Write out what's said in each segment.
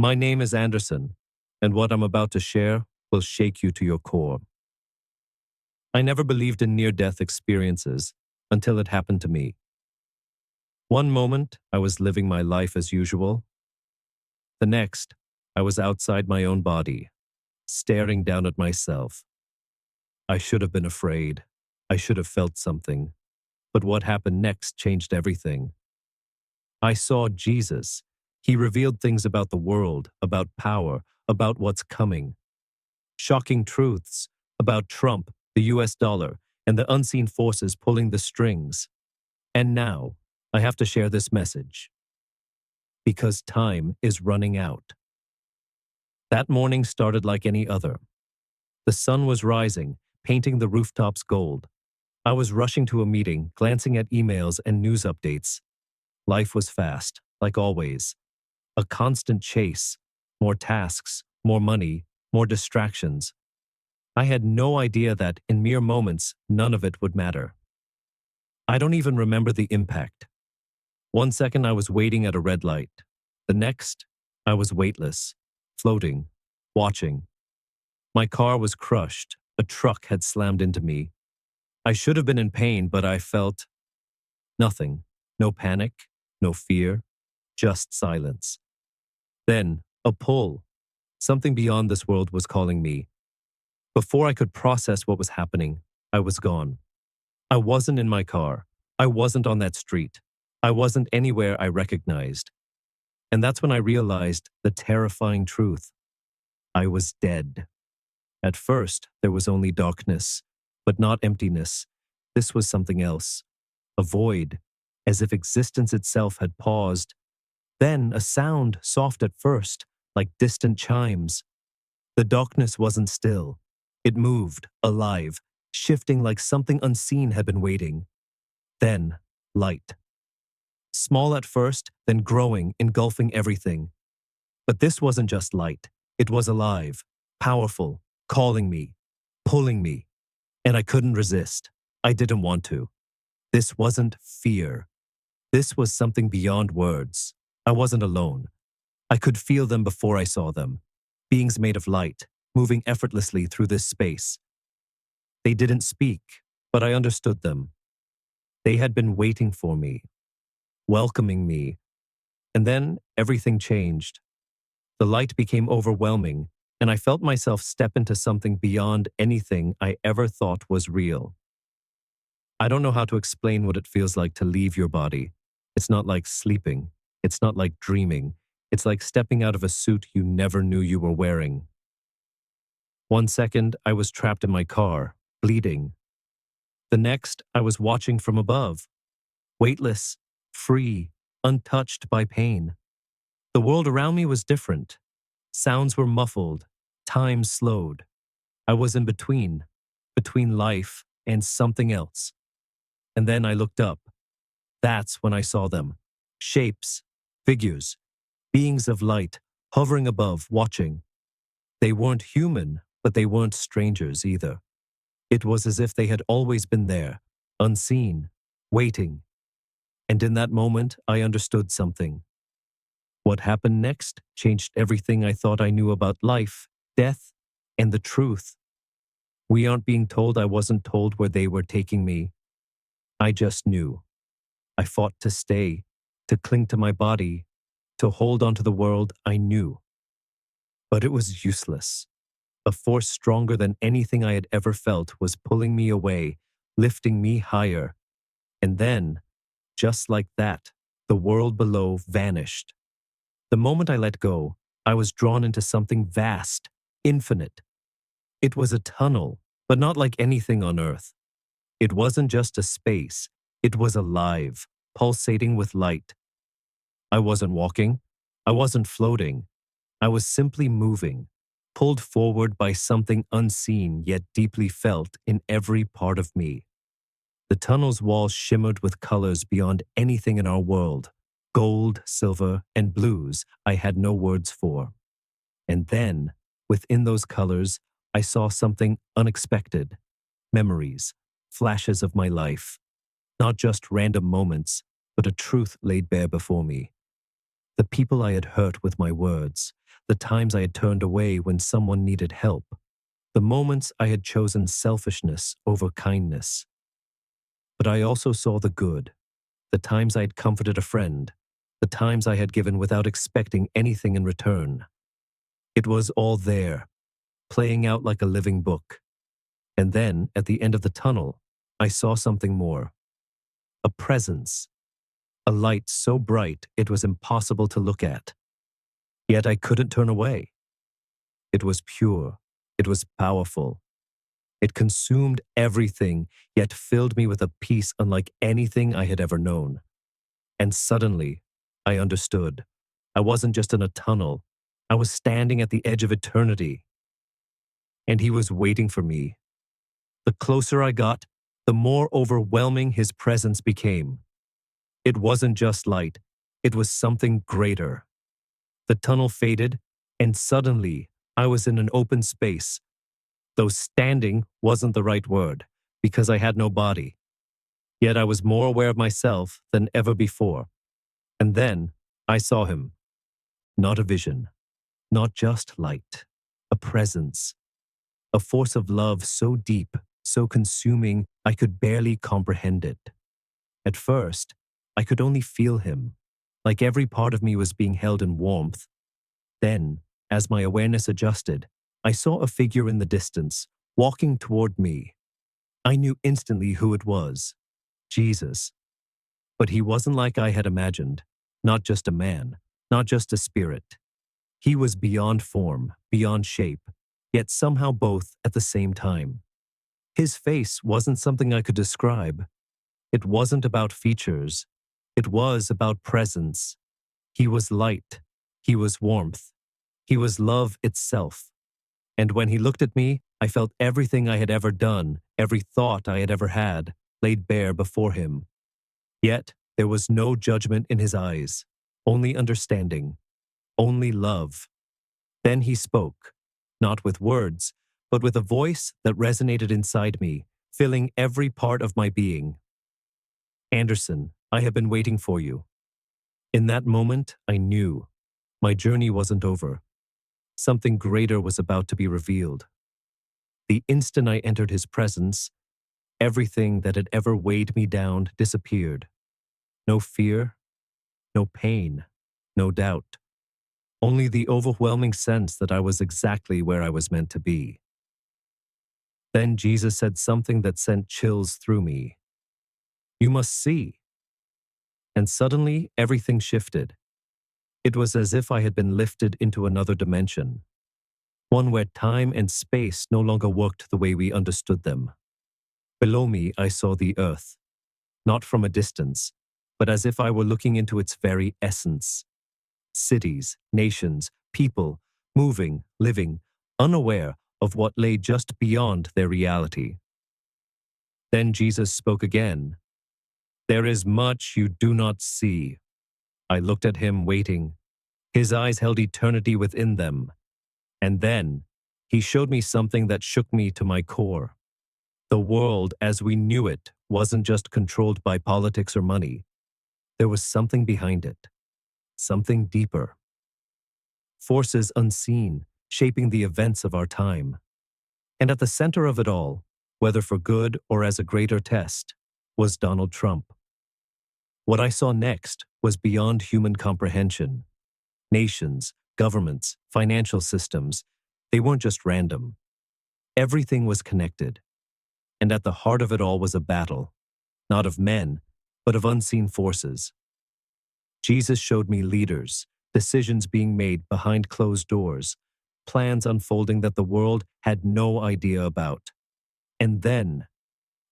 My name is Anderson, and what I'm about to share will shake you to your core. I never believed in near-death experiences until it happened to me. One moment, I was living my life as usual. The next, I was outside my own body, staring down at myself. I should have been afraid. I should have felt something. But what happened next changed everything. I saw Jesus. He revealed things about the world, about power, about what's coming. Shocking truths about Trump, the US dollar, and the unseen forces pulling the strings. And now, I have to share this message. Because time is running out. That morning started like any other. The sun was rising, painting the rooftops gold. I was rushing to a meeting, glancing at emails and news updates. Life was fast, like always. A constant chase, more tasks, more money, more distractions. I had no idea that, in mere moments, none of it would matter. I don't even remember the impact. 1 second I was waiting at a red light. The next, I was weightless, floating, watching. My car was crushed. A truck had slammed into me. I should have been in pain, but I felt nothing. No panic, no fear, just silence. Then, a pull. Something beyond this world was calling me. Before I could process what was happening, I was gone. I wasn't in my car. I wasn't on that street. I wasn't anywhere I recognized. And that's when I realized the terrifying truth. I was dead. At first, there was only darkness, but not emptiness. This was something else. A void, as if existence itself had paused. Then a sound, soft at first, like distant chimes. The darkness wasn't still. It moved, alive, shifting like something unseen had been waiting. Then, light. Small at first, then growing, engulfing everything. But this wasn't just light. It was alive, powerful, calling me, pulling me. And I couldn't resist. I didn't want to. This wasn't fear. This was something beyond words. I wasn't alone. I could feel them before I saw them. Beings made of light, moving effortlessly through this space. They didn't speak, but I understood them. They had been waiting for me, welcoming me. And then everything changed. The light became overwhelming, and I felt myself step into something beyond anything I ever thought was real. I don't know how to explain what it feels like to leave your body. It's not like sleeping. It's not like dreaming. It's like stepping out of a suit you never knew you were wearing. 1 second, I was trapped in my car, bleeding. The next, I was watching from above, weightless, free, untouched by pain. The world around me was different. Sounds were muffled, time slowed. I was in between life and something else. And then I looked up. That's when I saw them. Shapes, figures, beings of light, hovering above, watching. They weren't human, but they weren't strangers either. It was as if they had always been there, unseen, waiting. And in that moment, I understood something. What happened next changed everything I thought I knew about life, death, and the truth. We aren't being told. I wasn't told where they were taking me. I just knew. I fought to stay, to cling to my body, to hold on to the world I knew. But it was useless. A force stronger than anything I had ever felt was pulling me away, lifting me higher. And then, just like that, the world below vanished. The moment I let go, I was drawn into something vast, infinite. It was a tunnel, but not like anything on earth. It wasn't just a space. It was alive, pulsating with light. I wasn't walking. I wasn't floating. I was simply moving, pulled forward by something unseen yet deeply felt in every part of me. The tunnel's walls shimmered with colors beyond anything in our world. Gold, silver, and blues I had no words for. And then, within those colors, I saw something unexpected. Memories, flashes of my life. Not just random moments, but a truth laid bare before me. The people I had hurt with my words, the times I had turned away when someone needed help, the moments I had chosen selfishness over kindness. But I also saw the good, the times I had comforted a friend, the times I had given without expecting anything in return. It was all there, playing out like a living book. And then, at the end of the tunnel, I saw something more. A presence. A light so bright it was impossible to look at. Yet I couldn't turn away. It was pure. It was powerful. It consumed everything, yet filled me with a peace unlike anything I had ever known. And suddenly, I understood. I wasn't just in a tunnel. I was standing at the edge of eternity. And he was waiting for me. The closer I got, the more overwhelming his presence became. It wasn't just light. It was something greater. The tunnel faded, and suddenly, I was in an open space. Though standing wasn't the right word, because I had no body. Yet I was more aware of myself than ever before. And then I saw him. Not a vision, not just light, a presence, a force of love so deep, so consuming, I could barely comprehend it. At first, I could only feel him, like every part of me was being held in warmth. Then, as my awareness adjusted, I saw a figure in the distance, walking toward me. I knew instantly who it was. Jesus. But he wasn't like I had imagined. Not just a man, not just a spirit. He was beyond form, beyond shape, yet somehow both at the same time. His face wasn't something I could describe. It wasn't about features. It was about presence. He was light. He was warmth. He was love itself. And when he looked at me, I felt everything I had ever done, every thought I had ever had, laid bare before him. Yet there was no judgment in his eyes, only understanding, only love. Then he spoke, not with words, but with a voice that resonated inside me, filling every part of my being. Anderson, I have been waiting for you. In that moment, I knew my journey wasn't over. Something greater was about to be revealed. The instant I entered his presence, everything that had ever weighed me down disappeared. No fear, no pain, no doubt. Only the overwhelming sense that I was exactly where I was meant to be. Then Jesus said something that sent chills through me. You must see. And suddenly, everything shifted. It was as if I had been lifted into another dimension, one where time and space no longer worked the way we understood them. Below me, I saw the earth, not from a distance, but as if I were looking into its very essence. Cities, nations, people, moving, living, unaware of what lay just beyond their reality. Then Jesus spoke again. There is much you do not see. I looked at him, waiting. His eyes held eternity within them. And then, he showed me something that shook me to my core. The world as we knew it wasn't just controlled by politics or money. There was something behind it. Something deeper. Forces unseen, shaping the events of our time. And at the center of it all, whether for good or as a greater test, was Donald Trump. What I saw next was beyond human comprehension. Nations, governments, financial systems, they weren't just random. Everything was connected. And at the heart of it all was a battle, not of men, but of unseen forces. Jesus showed me leaders, decisions being made behind closed doors, plans unfolding that the world had no idea about. And then,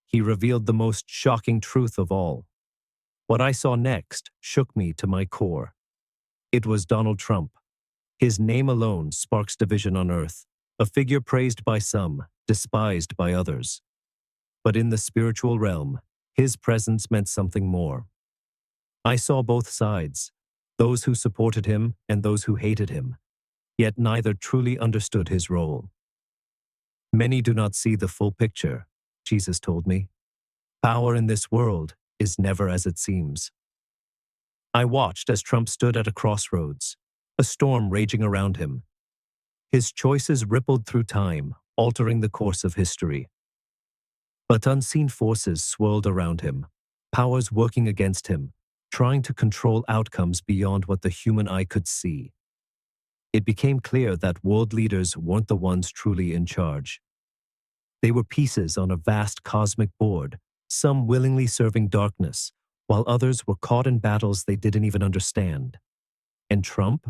he revealed the most shocking truth of all. What I saw next shook me to my core. It was Donald Trump. His name alone sparks division on earth, a figure praised by some, despised by others. But in the spiritual realm, his presence meant something more. I saw both sides, those who supported him and those who hated him, yet neither truly understood his role. Many do not see the full picture, Jesus told me. Power in this world is never as it seems. I watched as Trump stood at a crossroads, a storm raging around him. His choices rippled through time, altering the course of history. But unseen forces swirled around him, powers working against him, trying to control outcomes beyond what the human eye could see. It became clear that world leaders weren't the ones truly in charge. They were pieces on a vast cosmic board, some willingly serving darkness, while others were caught in battles they didn't even understand. And Trump?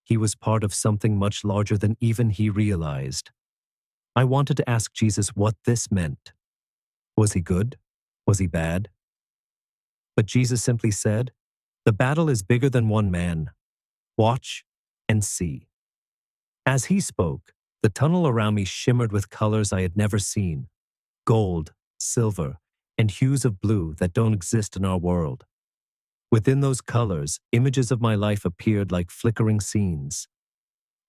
He was part of something much larger than even he realized. I wanted to ask Jesus what this meant. Was he good? Was he bad? But Jesus simply said, "The battle is bigger than one man. Watch and see." As he spoke, the tunnel around me shimmered with colors I had never seen: gold, silver, and hues of blue that don't exist in our world. Within those colors, images of my life appeared like flickering scenes.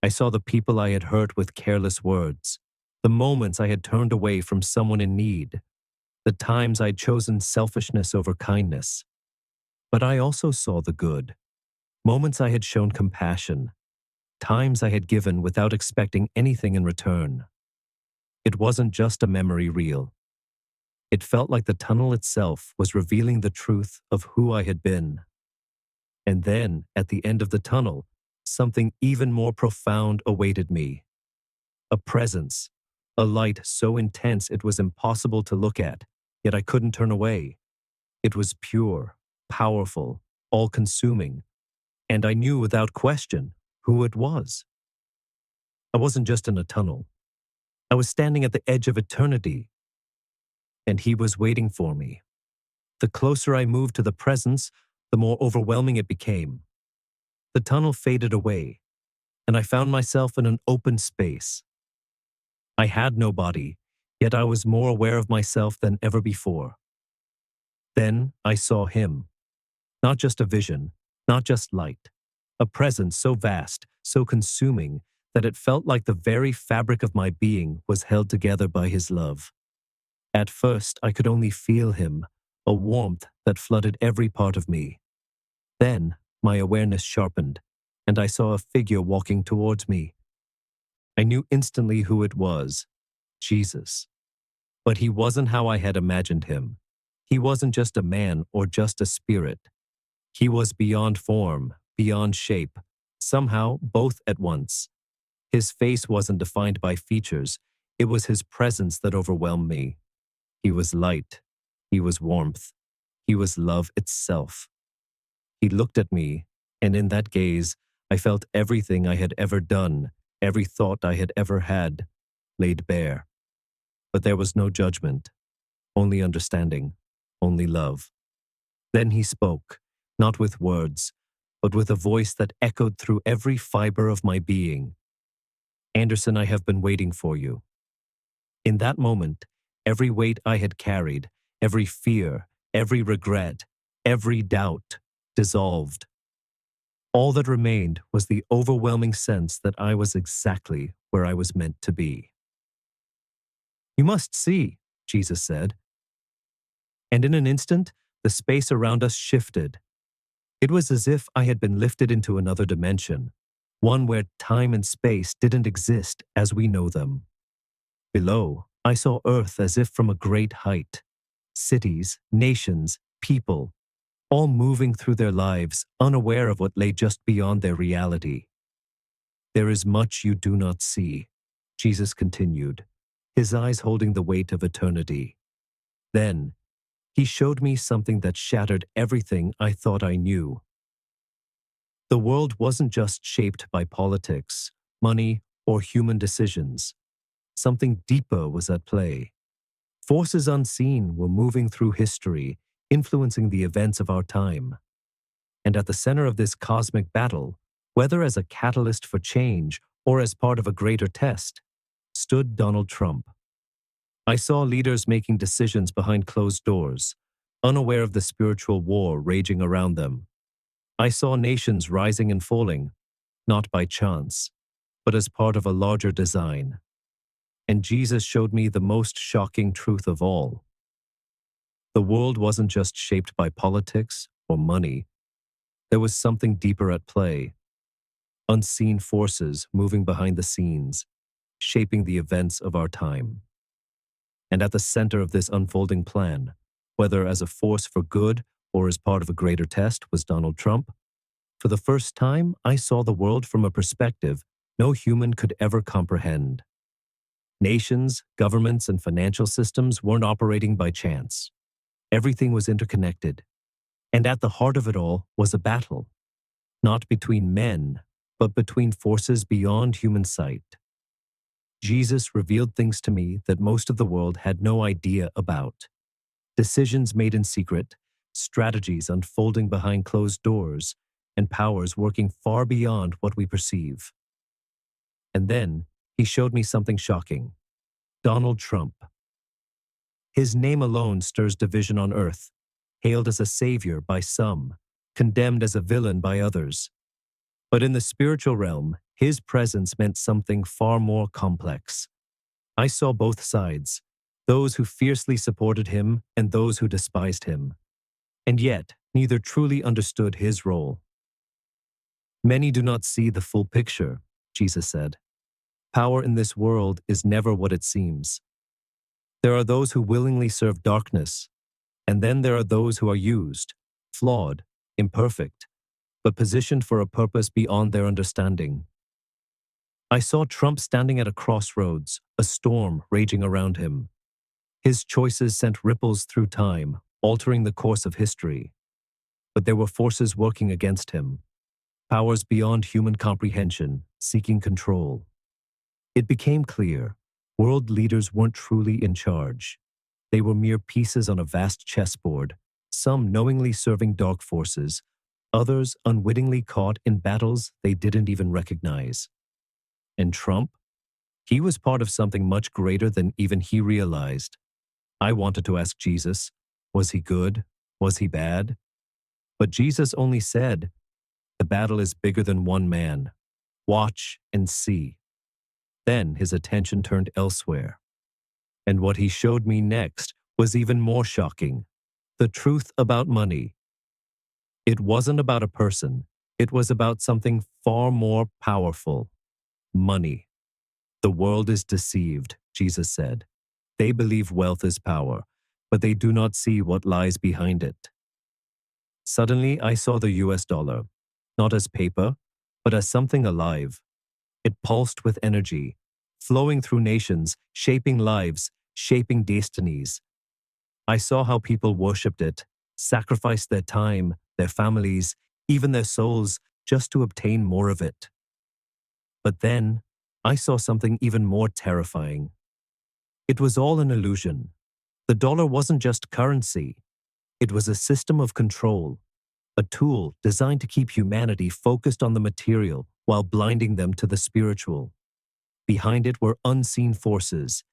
I saw the people I had hurt with careless words, the moments I had turned away from someone in need, the times I'd chosen selfishness over kindness. But I also saw the good, moments I had shown compassion, times I had given without expecting anything in return. It wasn't just a memory reel. It felt like the tunnel itself was revealing the truth of who I had been. And then, at the end of the tunnel, something even more profound awaited me. A presence, a light so intense it was impossible to look at, yet I couldn't turn away. It was pure, powerful, all-consuming, and I knew without question who it was. I wasn't just in a tunnel. I was standing at the edge of eternity, and he was waiting for me. The closer I moved to the presence, the more overwhelming it became. The tunnel faded away, and I found myself in an open space. I had no body, yet I was more aware of myself than ever before. Then I saw him. Not just a vision, not just light. A presence so vast, so consuming, that it felt like the very fabric of my being was held together by his love. At first, I could only feel him, a warmth that flooded every part of me. Then, my awareness sharpened, and I saw a figure walking towards me. I knew instantly who it was: Jesus. But he wasn't how I had imagined him. He wasn't just a man or just a spirit. He was beyond form, beyond shape, somehow both at once. His face wasn't defined by features. It was his presence that overwhelmed me. He was light. He was warmth. He was love itself. He looked at me, and in that gaze, I felt everything I had ever done, every thought I had ever had, laid bare. But there was no judgment, only understanding, only love. Then he spoke, not with words, but with a voice that echoed through every fiber of my being. "Anderson, I have been waiting for you." In that moment, every weight I had carried, every fear, every regret, every doubt, dissolved. All that remained was the overwhelming sense that I was exactly where I was meant to be. "You must see," Jesus said. And in an instant, the space around us shifted. It was as if I had been lifted into another dimension, one where time and space didn't exist as we know them. Below, I saw Earth as if from a great height. Cities, nations, people, all moving through their lives, unaware of what lay just beyond their reality. "There is much you do not see," Jesus continued, his eyes holding the weight of eternity. Then, he showed me something that shattered everything I thought I knew. The world wasn't just shaped by politics, money, or human decisions. Something deeper was at play. Forces unseen were moving through history, influencing the events of our time. And at the center of this cosmic battle, whether as a catalyst for change or as part of a greater test, stood Donald Trump. I saw leaders making decisions behind closed doors, unaware of the spiritual war raging around them. I saw nations rising and falling, not by chance, but as part of a larger design. And Jesus showed me the most shocking truth of all. The world wasn't just shaped by politics or money. There was something deeper at play. unseen forces moving behind the scenes, shaping the events of our time. And at the center of this unfolding plan, whether as a force for good or as part of a greater test, was Donald Trump. For the first time, I saw the world from a perspective no human could ever comprehend. Nations, governments, and financial systems weren't operating by chance. Everything was interconnected. And at the heart of it all was a battle, not between men, but between forces beyond human sight. Jesus revealed things to me that most of the world had no idea about. Decisions made in secret, strategies unfolding behind closed doors, and powers working far beyond what we perceive. And then he showed me something shocking. Donald Trump. His name alone stirs division on earth, hailed as a savior by some, condemned as a villain by others. But in the spiritual realm, his presence meant something far more complex. I saw both sides, those who fiercely supported him and those who despised him. And yet, neither truly understood his role. Many do not see the full picture, Jesus said. Power in this world is never what it seems. There are those who willingly serve darkness, and then there are those who are used, flawed, imperfect, but positioned for a purpose beyond their understanding. I saw Trump standing at a crossroads, a storm raging around him. His choices sent ripples through time, altering the course of history. But there were forces working against him, powers beyond human comprehension, seeking control. It became clear, world leaders weren't truly in charge. They were mere pieces on a vast chessboard, some knowingly serving dark forces, others unwittingly caught in battles they didn't even recognize. And Trump? He was part of something much greater than even he realized. I wanted to ask Jesus, was he good? Was he bad? But Jesus only said, the battle is bigger than one man. Watch and see. Then his attention turned elsewhere. And what he showed me next was even more shocking. The truth about money. It wasn't about a person. It was about something far more powerful. Money. The world is deceived, Jesus said. They believe wealth is power, but they do not see what lies behind it. Suddenly, I saw the US dollar, not as paper, but as something alive. It pulsed with energy, flowing through nations, shaping lives, shaping destinies. I saw how people worshipped it, sacrificed their time, their families, even their souls, just to obtain more of it. But then, I saw something even more terrifying. It was all an illusion. The dollar wasn't just currency. It was a system of control, a tool designed to keep humanity focused on the material while blinding them to the spiritual. Behind it were unseen forces,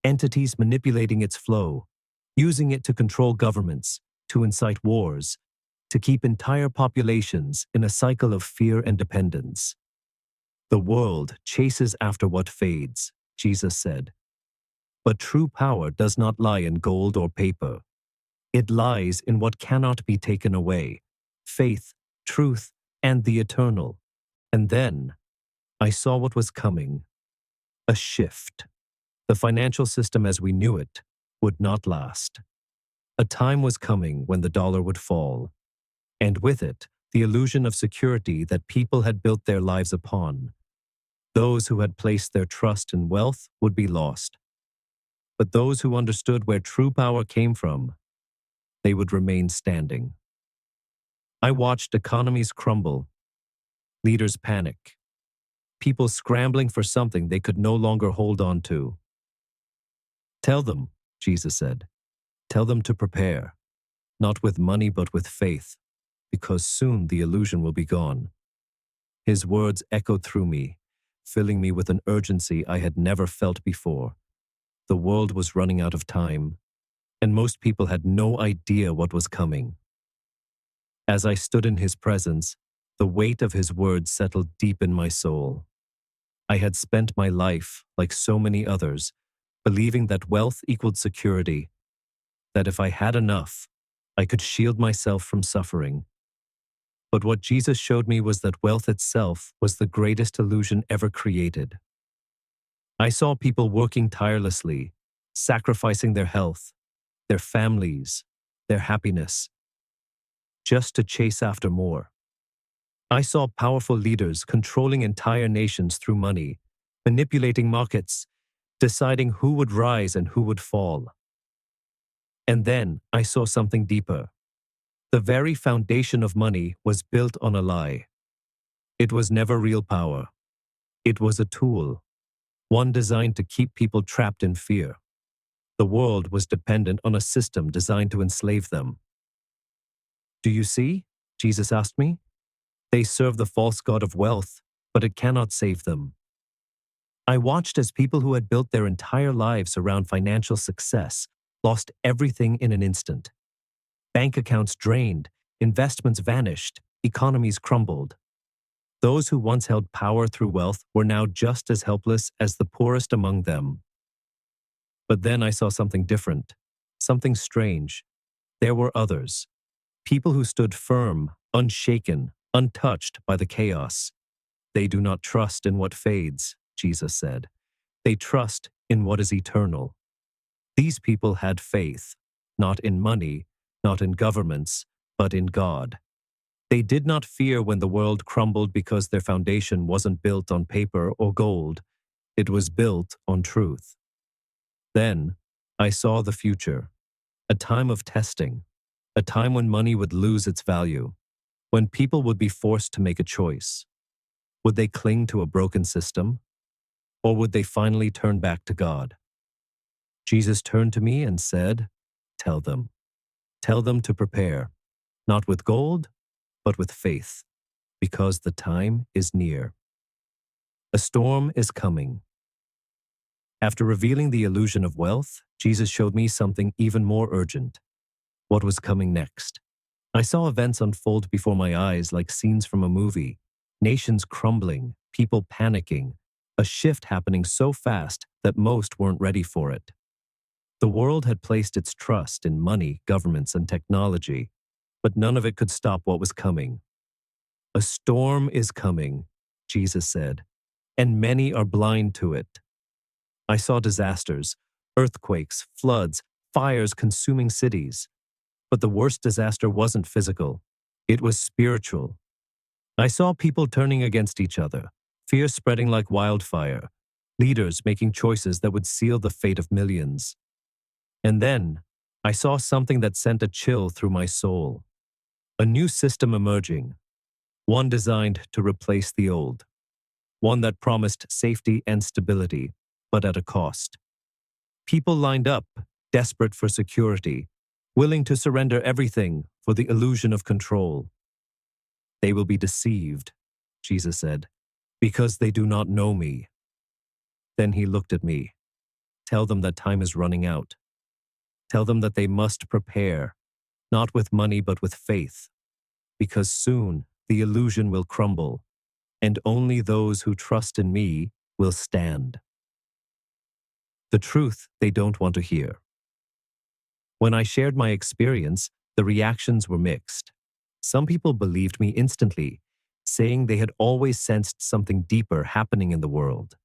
entities manipulating its flow, using it to control governments, to incite wars, to keep entire populations in a cycle of fear and dependence. The world chases after what fades, Jesus said. But true power does not lie in gold or paper. It lies in what cannot be taken away, faith, truth, and the eternal. And then, I saw what was coming. A shift. The financial system as we knew it would not last. A time was coming when the dollar would fall, and with it, the illusion of security that people had built their lives upon. Those who had placed their trust in wealth would be lost. But those who understood where true power came from, they would remain standing. I watched economies crumble, leaders panic, people scrambling for something they could no longer hold on to. Tell them, Jesus said, tell them to prepare, not with money but with faith, because soon the illusion will be gone. His words echoed through me, filling me with an urgency I had never felt before. The world was running out of time, and most people had no idea what was coming. As I stood in his presence, the weight of his words settled deep in my soul. I had spent my life, like so many others, believing that wealth equaled security, that if I had enough, I could shield myself from suffering. But what Jesus showed me was that wealth itself was the greatest illusion ever created. I saw people working tirelessly, sacrificing their health, their families, their happiness, just to chase after more. I saw powerful leaders controlling entire nations through money, manipulating markets, deciding who would rise and who would fall. And then I saw something deeper. The very foundation of money was built on a lie. It was never real power. It was a tool, one designed to keep people trapped in fear. The world was dependent on a system designed to enslave them. Do you see? Jesus asked me. They serve the false god of wealth, but it cannot save them. I watched as people who had built their entire lives around financial success lost everything in an instant. Bank accounts drained, investments vanished, economies crumbled. Those who once held power through wealth were now just as helpless as the poorest among them. But then I saw something different, something strange. There were others, people who stood firm, unshaken, untouched by the chaos. They do not trust in what fades, Jesus said. They trust in what is eternal. These people had faith, not in money, not in governments, but in God. They did not fear when the world crumbled because their foundation wasn't built on paper or gold. It was built on truth. Then I saw the future, a time of testing, a time when money would lose its value, when people would be forced to make a choice. Would they cling to a broken system, or would they finally turn back to God? Jesus turned to me and said, "Tell them. Tell them to prepare, not with gold, but with faith, because the time is near. A storm is coming." After revealing the illusion of wealth, Jesus showed me something even more urgent. What was coming next? I saw events unfold before my eyes like scenes from a movie. Nations crumbling, people panicking, a shift happening so fast that most weren't ready for it. The world had placed its trust in money, governments, and technology, but none of it could stop what was coming. A storm is coming, Jesus said, and many are blind to it. I saw disasters, earthquakes, floods, fires consuming cities. But the worst disaster wasn't physical. It was spiritual. I saw people turning against each other, fear spreading like wildfire, leaders making choices that would seal the fate of millions. And then I saw something that sent a chill through my soul. A new system emerging, one designed to replace the old, one that promised safety and stability, but at a cost. People lined up, desperate for security, willing to surrender everything for the illusion of control. They will be deceived, Jesus said, because they do not know me. Then he looked at me. Tell them that time is running out. Tell them that they must prepare, not with money but with faith, because soon the illusion will crumble, and only those who trust in me will stand. The truth they don't want to hear. When I shared my experience, the reactions were mixed. Some people believed me instantly, saying they had always sensed something deeper happening in the world.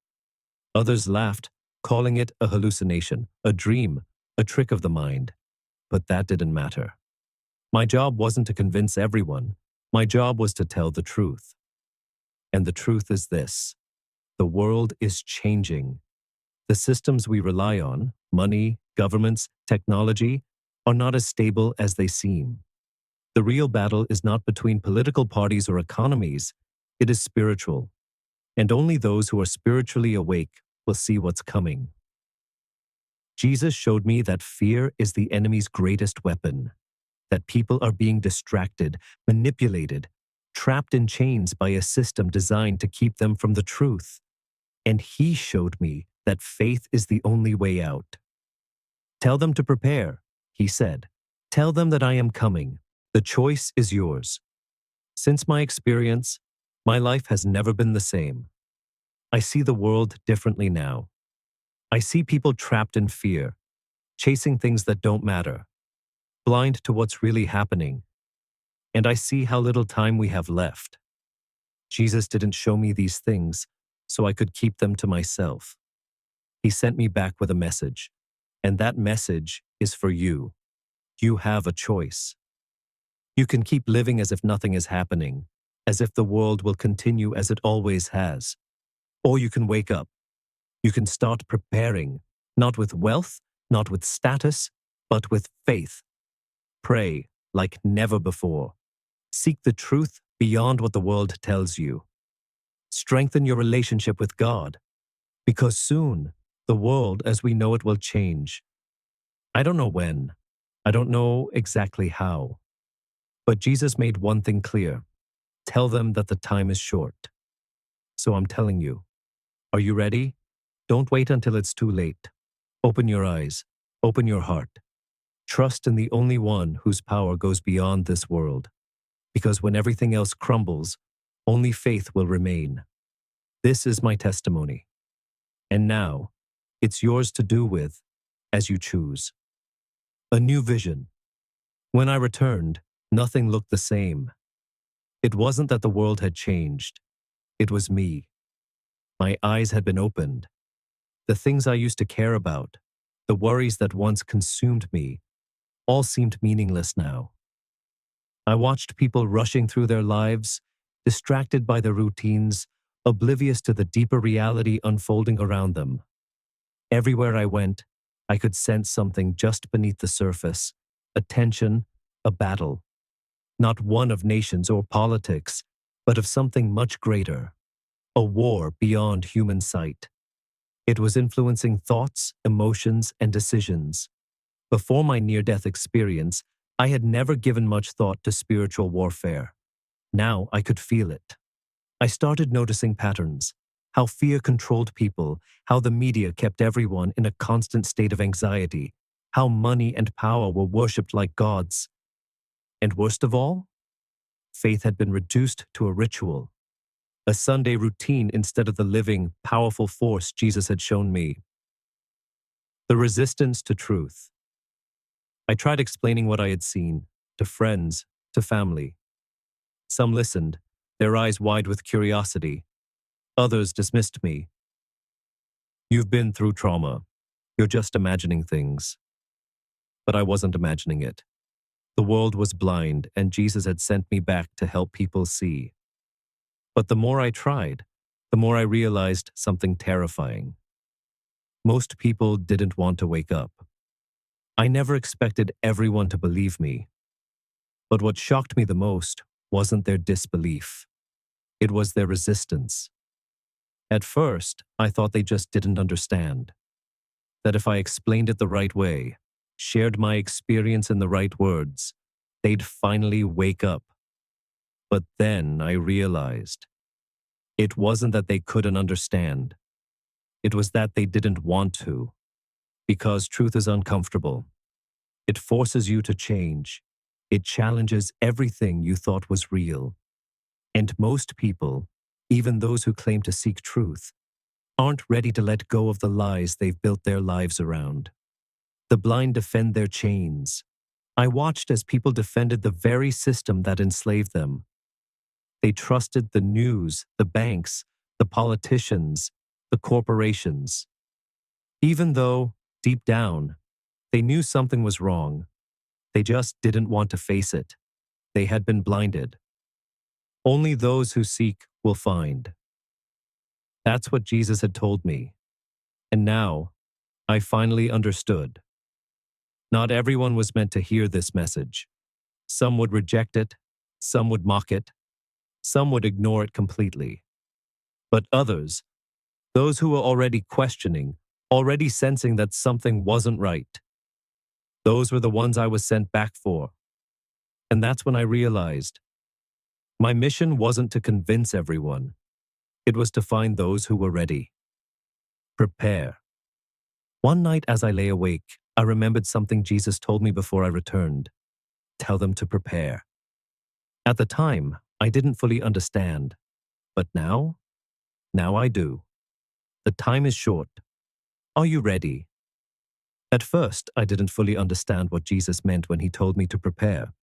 Others laughed, calling it a hallucination, a dream, a trick of the mind. But that didn't matter. My job wasn't to convince everyone. My job was to tell the truth. And the truth is this: the world is changing. The systems we rely on, money, governments, technology, are not as stable as they seem. The real battle is not between political parties or economies. It is spiritual. And only those who are spiritually awake will see what's coming. Jesus showed me that fear is the enemy's greatest weapon, that people are being distracted, manipulated, trapped in chains by a system designed to keep them from the truth. And he showed me that faith is the only way out. Tell them to prepare, he said. Tell them that I am coming. The choice is yours. Since my experience, my life has never been the same. I see the world differently now. I see people trapped in fear, chasing things that don't matter, blind to what's really happening. and I see how little time we have left. Jesus didn't show me these things so I could keep them to myself. He sent me back with a message, and that message is for you. You have a choice. You can keep living as if nothing is happening, as if the world will continue as it always has. Or you can wake up. You can start preparing, not with wealth, not with status, but with faith. Pray like never before. Seek the truth beyond what the world tells you. Strengthen your relationship with God, because soon the world as we know it will change. I don't know when. I don't know exactly how. But Jesus made one thing clear. Tell them that the time is short. So I'm telling you. Are you ready? Don't wait until it's too late. Open your eyes. Open your heart. Trust in the only one whose power goes beyond this world. Because when everything else crumbles, only faith will remain. This is my testimony. And now, it's yours to do with as you choose. A new vision. When I returned, nothing looked the same. It wasn't that the world had changed. It was me. My eyes had been opened. The things I used to care about, the worries that once consumed me, all seemed meaningless now. I watched people rushing through their lives, distracted by their routines, oblivious to the deeper reality unfolding around them. Everywhere I went, I could sense something just beneath the surface, a tension, a battle. Not one of nations or politics, but of something much greater, a war beyond human sight. It was influencing thoughts, emotions, and decisions. Before my near-death experience, I had never given much thought to spiritual warfare. Now I could feel it. I started noticing patterns, how fear controlled people, how the media kept everyone in a constant state of anxiety, how money and power were worshipped like gods. And worst of all, faith had been reduced to a ritual, a Sunday routine instead of the living, powerful force Jesus had shown me. The resistance to truth. I tried explaining what I had seen, to friends, to family. Some listened, their eyes wide with curiosity. Others dismissed me. You've been through trauma. You're just imagining things. But I wasn't imagining it. The world was blind, and Jesus had sent me back to help people see. But the more I tried, the more I realized something terrifying. Most people didn't want to wake up. I never expected everyone to believe me. But what shocked me the most wasn't their disbelief. It was their resistance. At first, I thought they just didn't understand. That if I explained it the right way, shared my experience in the right words, they'd finally wake up. But then I realized it wasn't that they couldn't understand. It was that they didn't want to. Because truth is uncomfortable. It forces you to change. It challenges everything you thought was real. And most people, even those who claim to seek truth, aren't ready to let go of the lies they've built their lives around. The blind defend their chains. I watched as people defended the very system that enslaved them. They trusted the news, the banks, the politicians, the corporations. Even though, deep down, they knew something was wrong, they just didn't want to face it. They had been blinded. Only those who seek will find. That's what Jesus had told me. And now, I finally understood. Not everyone was meant to hear this message. Some would reject it, some would mock it, some would ignore it completely. But others, those who were already questioning, already sensing that something wasn't right, those were the ones I was sent back for. And that's when I realized my mission wasn't to convince everyone. It was to find those who were ready. Prepare. One night as I lay awake, I remembered something Jesus told me before I returned. Tell them to prepare. At the time, I didn't fully understand. But now I do. The time is short. Are you ready? At first, I didn't fully understand what Jesus meant when he told me to prepare.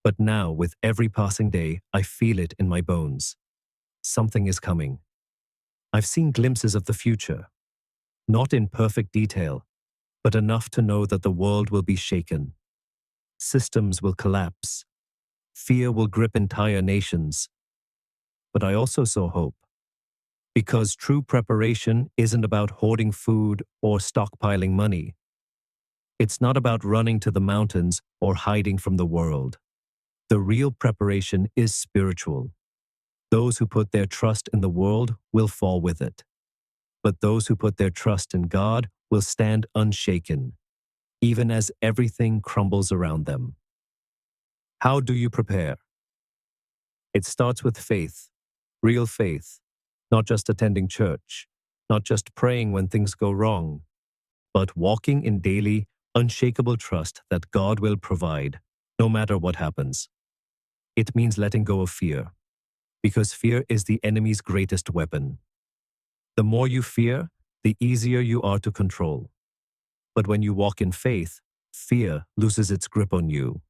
But now, with every passing day, I feel it in my bones. Something is coming. I've seen glimpses of the future, not in perfect detail, but enough to know that the world will be shaken. Systems will collapse. Fear will grip entire nations. But I also saw hope. Because true preparation isn't about hoarding food or stockpiling money. It's not about running to the mountains or hiding from the world. The real preparation is spiritual. Those who put their trust in the world will fall with it. But those who put their trust in God will stand unshaken, even as everything crumbles around them. How do you prepare? It starts with faith, real faith, not just attending church, not just praying when things go wrong, but walking in daily, unshakable trust that God will provide, no matter what happens. It means letting go of fear, because fear is the enemy's greatest weapon. The more you fear, the easier you are to control. But when you walk in faith, fear loses its grip on you.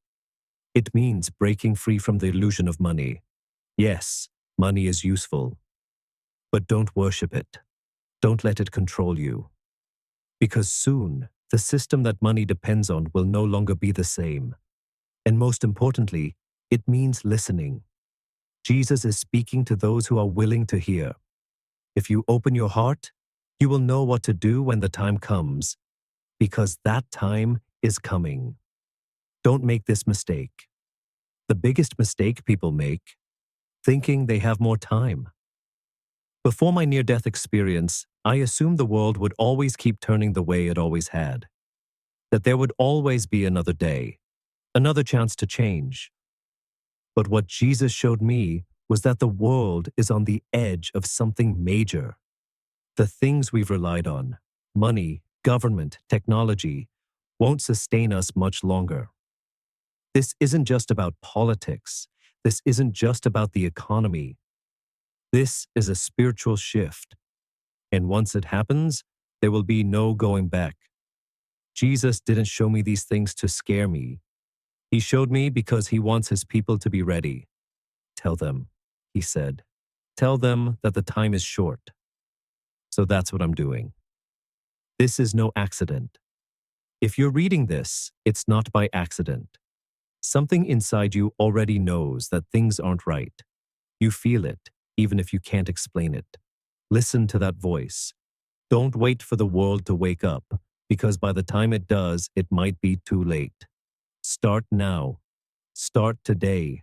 It means breaking free from the illusion of money. Yes, money is useful, but don't worship it. Don't let it control you. Because soon, the system that money depends on will no longer be the same. And most importantly, it means listening. Jesus is speaking to those who are willing to hear. If you open your heart, you will know what to do when the time comes, because that time is coming. Don't make this mistake. The biggest mistake people make, thinking they have more time. Before my near-death experience, I assumed the world would always keep turning the way it always had. That there would always be another day, another chance to change. But what Jesus showed me was that the world is on the edge of something major. The things we've relied on, money, government, technology, won't sustain us much longer. This isn't just about politics. This isn't just about the economy. This is a spiritual shift. And once it happens, there will be no going back. Jesus didn't show me these things to scare me. He showed me because he wants his people to be ready. Tell them, he said. Tell them that the time is short. So that's what I'm doing. This is no accident. If you're reading this, it's not by accident. Something inside you already knows that things aren't right. You feel it, even if you can't explain it. Listen to that voice. Don't wait for the world to wake up, because by the time it does, it might be too late. Start now. Start today.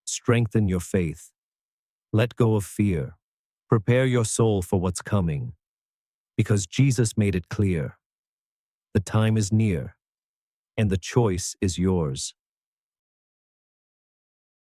Strengthen your faith. Let go of fear. Prepare your soul for what's coming. Because Jesus made it clear. The time is near, and the choice is yours.